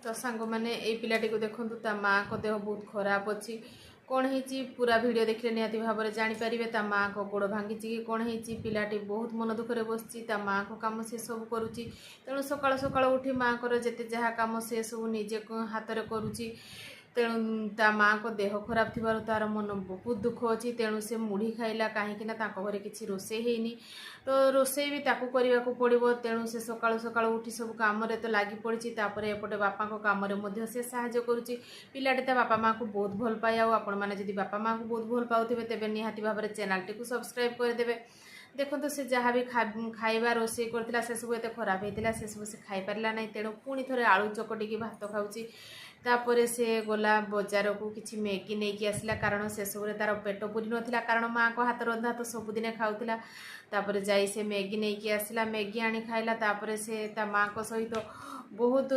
तो सांग मैंने ये पिलाटी को देखूँ ता माँ को देह बहुत खराब अच्छी कौन है पूरा वीडियो देखले निहाती भाव में जानीपारे ता माँ को गोड़ भांगी कि कौन है पिलाटी बहुत मन दुखरे बसची ता माँ को कम से सब करुच्ची तेणु सकाल सकाल उठी माँ को जिते जहाँ कम से सब निजे हाथ में करुच्ची तेणु ता माँ को देह खराब थी तार मन बहुत दुख अच्छी तेणु से मुढ़ी खाइला कहीं घरे किसी रोषे होनी तो रोषे भी ताकू करने को पड़ो तेणु से सकाल सकाल उठी सब कम तो लगी पड़ी एपटे बापा को कम से साहाय्य करुच्ची पिलाटी ता बापा माँ को बहुत भल पाए आपण मैंने जब बापा माँ को बहुत भल पाऊे तेज निहाती भाव में चैनल टी सब्सक्राइब करदे देखो तो से जहाँ भी खाଇବା रोषे करथिला से सब एते खराब होता से सब से खाई पारला नहीं तेणु पुणी थोड़े आलू चकटिकी भात खाऊँगी तापर से गला बजार को किसी मैगी नहीं कि आसला कारण से सब तार पेट पूरी नाला कारण माँ को हाथ रंधा तो सबुदिन खाऊला तापर जाई से मैगी नहीं कि आसला मैगी आनी खाइला तापर से ता माँ को सहित बहुत